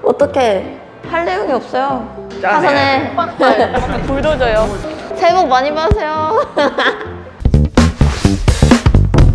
어떻게 할 내용이 없어요. 짜네. 사선에 불도저요. 새해 복 많이 받으세요.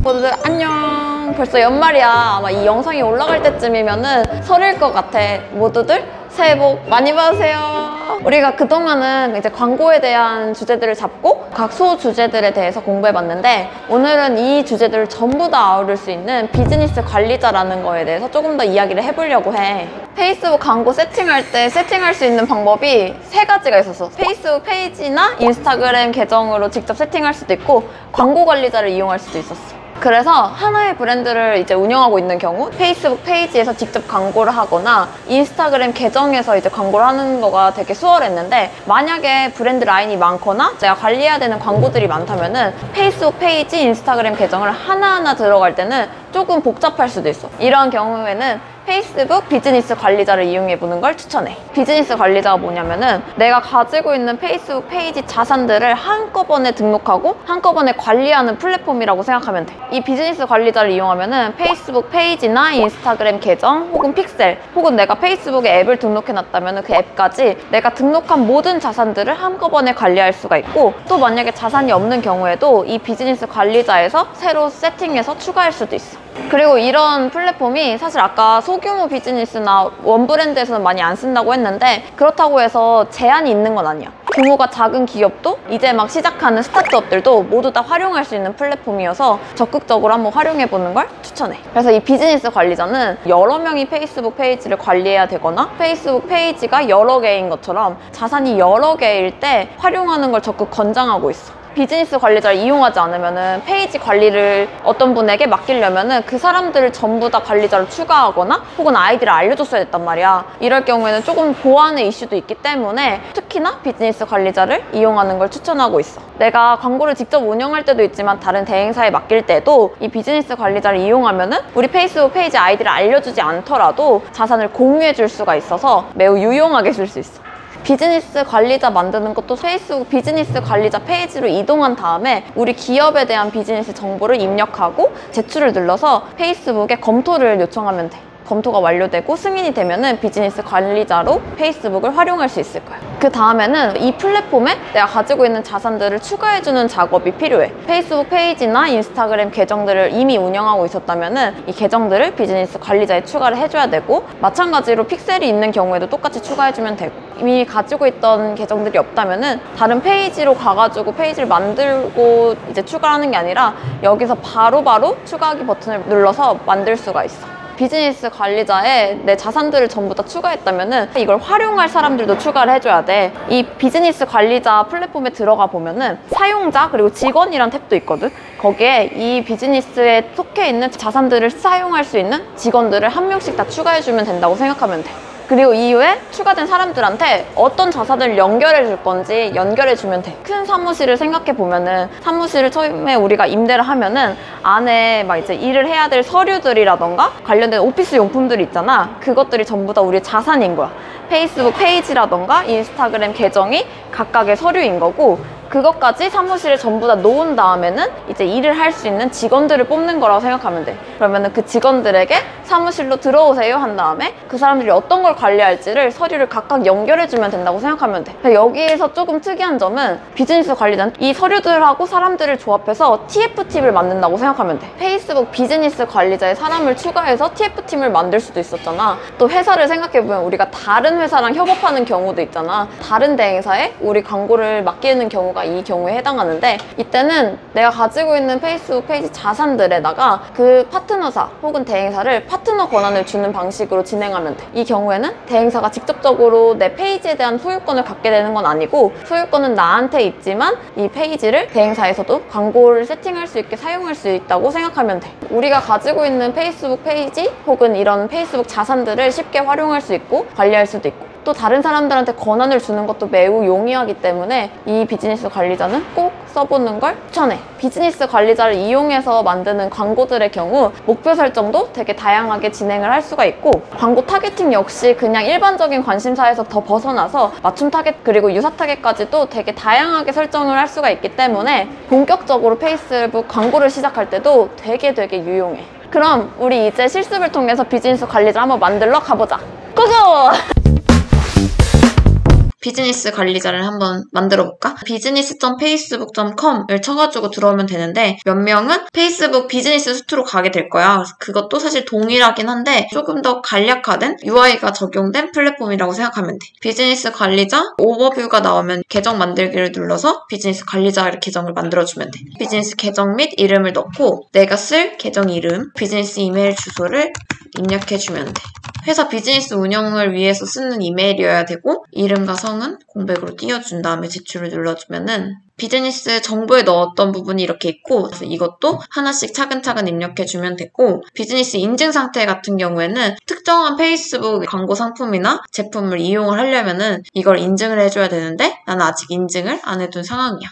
모두들 안녕. 벌써 연말이야. 아마 이 영상이 올라갈 때쯤이면은 설일 것 같아. 모두들 새해 복 많이 받으세요. 우리가 그동안은 이제 광고에 대한 주제들을 잡고 각 소 주제들에 대해서 공부해봤는데, 오늘은 이 주제들을 전부 다 아우를 수 있는 비즈니스 관리자라는 거에 대해서 조금 더 이야기를 해보려고 해. 페이스북 광고 세팅할 때 세팅할 수 있는 방법이 3가지가 있었어. 페이스북 페이지나 인스타그램 계정으로 직접 세팅할 수도 있고, 광고 관리자를 이용할 수도 있었어. 그래서 하나의 브랜드를 이제 운영하고 있는 경우 페이스북 페이지에서 직접 광고를 하거나 인스타그램 계정에서 이제 광고를 하는 거가 되게 수월했는데, 만약에 브랜드 라인이 많거나 내가 관리해야 되는 광고들이 많다면은 페이스북 페이지, 인스타그램 계정을 하나하나 들어갈 때는 조금 복잡할 수도 있어. 이런 경우에는 페이스북 비즈니스 관리자를 이용해보는 걸 추천해. 비즈니스 관리자가 뭐냐면은 내가 가지고 있는 페이스북 페이지 자산들을 한꺼번에 등록하고 한꺼번에 관리하는 플랫폼이라고 생각하면 돼. 이 비즈니스 관리자를 이용하면은 페이스북 페이지나 인스타그램 계정 혹은 픽셀, 혹은 내가 페이스북에 앱을 등록해놨다면 그 앱까지 내가 등록한 모든 자산들을 한꺼번에 관리할 수가 있고, 또 만약에 자산이 없는 경우에도 이 비즈니스 관리자에서 새로 세팅해서 추가할 수도 있어. 그리고 이런 플랫폼이 사실 아까 소규모 비즈니스나 원브랜드에서는 많이 안 쓴다고 했는데, 그렇다고 해서 제한이 있는 건 아니야. 규모가 작은 기업도 이제 막 시작하는 스타트업들도 모두 다 활용할 수 있는 플랫폼이어서 적극적으로 한번 활용해보는 걸 추천해. 그래서 이 비즈니스 관리자는 여러 명이 페이스북 페이지를 관리해야 되거나 페이스북 페이지가 여러 개인 것처럼 자산이 여러 개일 때 활용하는 걸 적극 권장하고 있어. 비즈니스 관리자를 이용하지 않으면은 페이지 관리를 어떤 분에게 맡기려면은 그 사람들을 전부 다 관리자로 추가하거나 혹은 아이디를 알려줬어야 됐단 말이야. 이럴 경우에는 조금 보안의 이슈도 있기 때문에 특히나 비즈니스 관리자를 이용하는 걸 추천하고 있어. 내가 광고를 직접 운영할 때도 있지만 다른 대행사에 맡길 때도 이 비즈니스 관리자를 이용하면은 우리 페이스북 페이지 아이디를 알려주지 않더라도 자산을 공유해 줄 수가 있어서 매우 유용하게 쓸 수 있어. 비즈니스 관리자 만드는 것도 페이스북 비즈니스 관리자 페이지로 이동한 다음에 우리 기업에 대한 비즈니스 정보를 입력하고 제출을 눌러서 페이스북에 검토를 요청하면 돼. 검토가 완료되고 승인이 되면은 비즈니스 관리자로 페이스북을 활용할 수 있을 거야. 그 다음에는 이 플랫폼에 내가 가지고 있는 자산들을 추가해주는 작업이 필요해. 페이스북 페이지나 인스타그램 계정들을 이미 운영하고 있었다면은 이 계정들을 비즈니스 관리자에 추가를 해줘야 되고, 마찬가지로 픽셀이 있는 경우에도 똑같이 추가해주면 되고, 이미 가지고 있던 계정들이 없다면은 다른 페이지로 가가지고 페이지를 만들고 이제 추가하는 게 아니라 여기서 바로바로 추가하기 버튼을 눌러서 만들 수가 있어. 비즈니스 관리자에 내 자산들을 전부 다 추가했다면은 이걸 활용할 사람들도 추가를 해줘야 돼. 이 비즈니스 관리자 플랫폼에 들어가 보면은 사용자 그리고 직원이란 탭도 있거든. 거기에 이 비즈니스에 속해 있는 자산들을 사용할 수 있는 직원들을 한 명씩 다 추가해주면 된다고 생각하면 돼. 그리고 이후에 추가된 사람들한테 어떤 자산을 연결해 줄 건지 연결해 주면 돼. 큰 사무실을 생각해 보면은, 사무실을 처음에 우리가 임대를 하면은 안에 막 이제 일을 해야 될 서류들이라던가 관련된 오피스 용품들이 있잖아. 그것들이 전부 다 우리의 자산인 거야. 페이스북 페이지라던가 인스타그램 계정이 각각의 서류인 거고, 그것까지 사무실에 전부 다 놓은 다음에는 이제 일을 할 수 있는 직원들을 뽑는 거라고 생각하면 돼. 그러면은 그 직원들에게 사무실로 들어오세요 한 다음에 그 사람들이 어떤 걸 관리할지를 서류를 각각 연결해주면 된다고 생각하면 돼. 여기에서 조금 특이한 점은 비즈니스 관리자는 이 서류들하고 사람들을 조합해서 TF팀을 만든다고 생각하면 돼. 페이스북 비즈니스 관리자에 사람을 추가해서 TF팀을 만들 수도 있었잖아. 또 회사를 생각해보면 우리가 다른 회사랑 협업하는 경우도 있잖아. 다른 대행사에 우리 광고를 맡기는 경우가 이 경우에 해당하는데, 이때는 내가 가지고 있는 페이스북 페이지 자산들에다가 그 파트너사 혹은 대행사를 파트너 권한을 주는 방식으로 진행하면 돼. 이 경우에는 대행사가 직접적으로 내 페이지에 대한 소유권을 갖게 되는 건 아니고, 소유권은 나한테 있지만 이 페이지를 대행사에서도 광고를 세팅할 수 있게 사용할 수 있다고 생각하면 돼. 우리가 가지고 있는 페이스북 페이지 혹은 이런 페이스북 자산들을 쉽게 활용할 수 있고 관리할 수도 있고, 또 다른 사람들한테 권한을 주는 것도 매우 용이하기 때문에 이 비즈니스 관리자는 꼭 써보는 걸 추천해. 비즈니스 관리자를 이용해서 만드는 광고들의 경우 목표 설정도 되게 다양하게 진행을 할 수가 있고, 광고 타겟팅 역시 그냥 일반적인 관심사에서 더 벗어나서 맞춤 타겟 그리고 유사 타겟까지도 되게 다양하게 설정을 할 수가 있기 때문에 본격적으로 페이스북 광고를 시작할 때도 되게 유용해. 그럼 우리 이제 실습을 통해서 비즈니스 관리자 한번 만들러 가보자. 고고! 비즈니스 관리자를 한번 만들어볼까? business.facebook.com을 쳐가지고 들어오면 되는데 몇 명은 페이스북 비즈니스 수트로 가게 될 거야. 그래서 그것도 사실 동일하긴 한데 조금 더 간략화된 UI가 적용된 플랫폼이라고 생각하면 돼. 비즈니스 관리자 오버뷰가 나오면 계정 만들기를 눌러서 비즈니스 관리자 계정을 만들어주면 돼. 비즈니스 계정 및 이름을 넣고 내가 쓸 계정 이름, 비즈니스 이메일 주소를 입력해주면 돼. 회사 비즈니스 운영을 위해서 쓰는 이메일이어야 되고 이름과 성은 공백으로 띄워준 다음에 제출을 눌러주면은 비즈니스 정보에 넣었던 부분이 이렇게 있고 그래서 이것도 하나씩 차근차근 입력해주면 되고 비즈니스 인증 상태 같은 경우에는 특정한 페이스북 광고 상품이나 제품을 이용을 하려면은 이걸 인증을 해줘야 되는데 나는 아직 인증을 안 해둔 상황이야.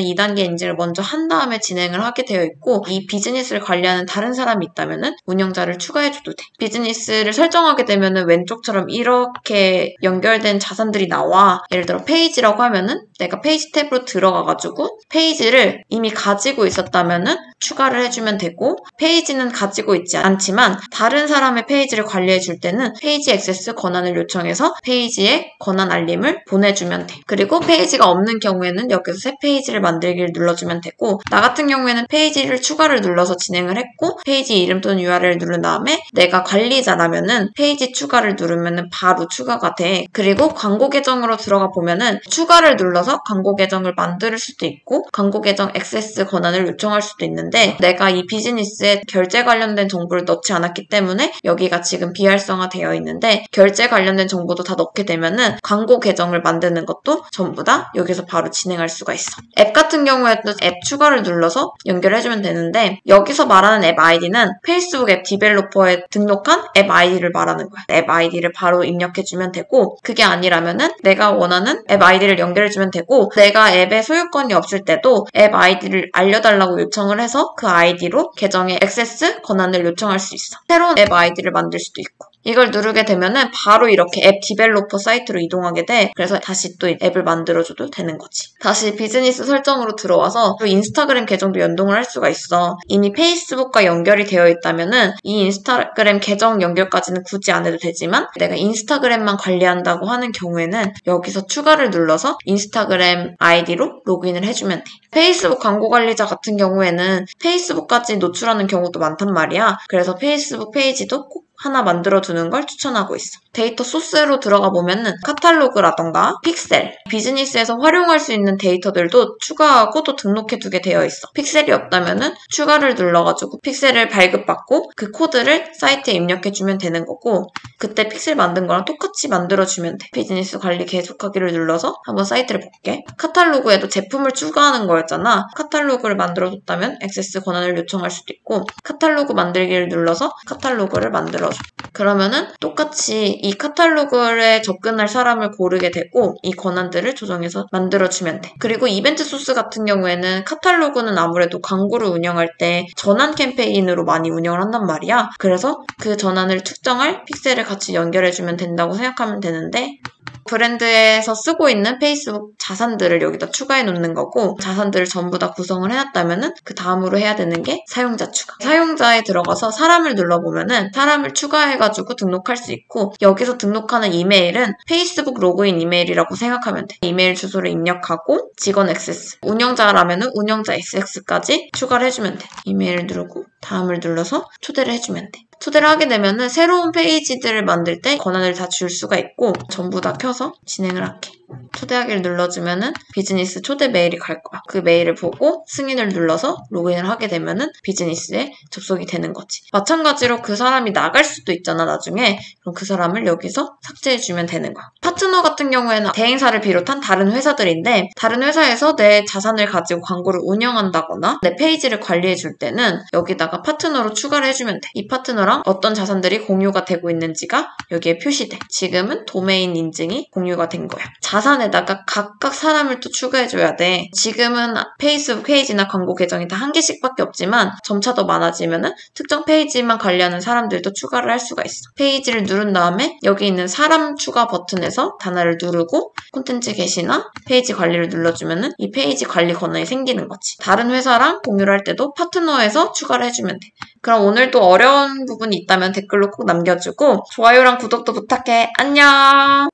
2단계 인증을 먼저 한 다음에 진행을 하게 되어 있고 이 비즈니스를 관리하는 다른 사람이 있다면 운영자를 추가해줘도 돼. 비즈니스를 설정하게 되면 왼쪽처럼 이렇게 연결된 자산들이 나와. 예를 들어 페이지라고 하면은 내가 페이지 탭으로 들어가가지고 페이지를 이미 가지고 있었다면 추가를 해주면 되고 페이지는 가지고 있지 않지만 다른 사람의 페이지를 관리해줄 때는 페이지 액세스 권한을 요청해서 페이지에 권한 알림을 보내주면 돼. 그리고 페이지가 없는 경우에는 여기서 새 페이지를 만들기를 눌러주면 되고 나 같은 경우에는 페이지를 추가를 눌러서 진행을 했고 페이지 이름 또는 URL을 누른 다음에 내가 관리자라면은 페이지 추가를 누르면은 바로 추가가 돼. 그리고 광고 계정으로 들어가 보면은 추가를 눌러서 광고 계정을 만들 수도 있고 광고 계정 액세스 권한을 요청할 수도 있는데 내가 이 비즈니스에 결제 관련된 정보를 넣지 않았기 때문에 여기가 지금 비활성화되어 있는데 결제 관련된 정보도 다 넣게 되면은 광고 계정을 만드는 것도 전부 다 여기서 바로 진행할 수가 있어. 앱 같은 경우에도 앱 추가를 눌러서 연결해주면 되는데 여기서 말하는 앱 아이디는 페이스북 앱 디벨로퍼에 등록한 앱 아이디를 말하는 거야. 앱 아이디를 바로 입력해주면 되고 그게 아니라면은 내가 원하는 앱 아이디를 연결해주면 되고 내가 앱에 소유권이 없을 때도 앱 아이디를 알려달라고 요청을 해서 그 아이디로 계정에 액세스 권한을 요청할 수 있어. 새로운 앱 아이디를 만들 수도 있고 이걸 누르게 되면은 바로 이렇게 앱 디벨로퍼 사이트로 이동하게 돼. 그래서 다시 또 앱을 만들어줘도 되는 거지. 다시 비즈니스 설정으로 들어와서 또 인스타그램 계정도 연동을 할 수가 있어. 이미 페이스북과 연결이 되어 있다면은 이 인스타그램 계정 연결까지는 굳이 안 해도 되지만 내가 인스타그램만 관리한다고 하는 경우에는 여기서 추가를 눌러서 인스타그램 아이디로 로그인을 해주면 돼. 페이스북 광고 관리자 같은 경우에는 페이스북까지 노출하는 경우도 많단 말이야. 그래서 페이스북 페이지도 꼭 하나 만들어두는 걸 추천하고 있어. 데이터 소스로 들어가 보면은 카탈로그라던가 픽셀, 비즈니스에서 활용할 수 있는 데이터들도 추가하고 또 등록해두게 되어 있어. 픽셀이 없다면은 추가를 눌러가지고 픽셀을 발급받고 그 코드를 사이트에 입력해주면 되는 거고 그때 픽셀 만든 거랑 똑같이 만들어주면 돼. 비즈니스 관리 계속하기를 눌러서 한번 사이트를 볼게. 카탈로그에도 제품을 추가하는 거였잖아. 카탈로그를 만들어줬다면 액세스 권한을 요청할 수도 있고 카탈로그 만들기를 눌러서 카탈로그를 만들어줘. 그러면은 똑같이 이 카탈로그에 접근할 사람을 고르게 되고 이 권한들을 조정해서 만들어주면 돼. 그리고 이벤트 소스 같은 경우에는 카탈로그는 아무래도 광고를 운영할 때 전환 캠페인으로 많이 운영을 한단 말이야. 그래서 그 전환을 측정할 픽셀을 같이 연결해주면 된다고 생각하면 되는데 브랜드에서 쓰고 있는 페이스북 자산들을 여기다 추가해 놓는 거고 자산들을 전부 다 구성을 해놨다면은 그 다음으로 해야 되는 게 사용자 추가. 사용자에 들어가서 사람을 눌러보면은 사람을 추가해가지고 등록할 수 있고 여기서 등록하는 이메일은 페이스북 로그인 이메일이라고 생각하면 돼. 이메일 주소를 입력하고 직원 액세스. 운영자라면은 운영자 액세스까지 추가를 해주면 돼. 이메일을 누르고 다음을 눌러서 초대를 해주면 돼. 초대를 하게 되면은 새로운 페이지들을 만들 때 권한을 다 줄 수가 있고 전부 다 켜서 진행을 할게. 초대하기를 눌러주면은 비즈니스 초대 메일이 갈 거야. 그 메일을 보고 승인을 눌러서 로그인을 하게 되면은 비즈니스에 접속이 되는 거지. 마찬가지로 그 사람이 나갈 수도 있잖아, 나중에. 그럼 그 사람을 여기서 삭제해주면 되는 거야. 파트너 같은 경우에는 대행사를 비롯한 다른 회사들인데 다른 회사에서 내 자산을 가지고 광고를 운영한다거나 내 페이지를 관리해줄 때는 여기다가 파트너로 추가를 해주면 돼. 이 파트너랑 어떤 자산들이 공유가 되고 있는지가 여기에 표시돼. 지금은 도메인 인증이 공유가 된 거야. 자산에다가 각각 사람을 또 추가해줘야 돼. 지금은 페이스북 페이지나 광고 계정이 다 한 개씩밖에 없지만 점차 더 많아지면은 특정 페이지만 관리하는 사람들도 추가를 할 수가 있어. 페이지를 누른 다음에 여기 있는 사람 추가 버튼에서 단어를 누르고 콘텐츠 게시나 페이지 관리를 눌러주면은 이 페이지 관리 권한이 생기는 거지. 다른 회사랑 공유를 할 때도 파트너에서 추가를 해주면 돼. 그럼 오늘도 어려운 부분이 있다면 댓글로 꼭 남겨주고 좋아요랑 구독도 부탁해. 안녕!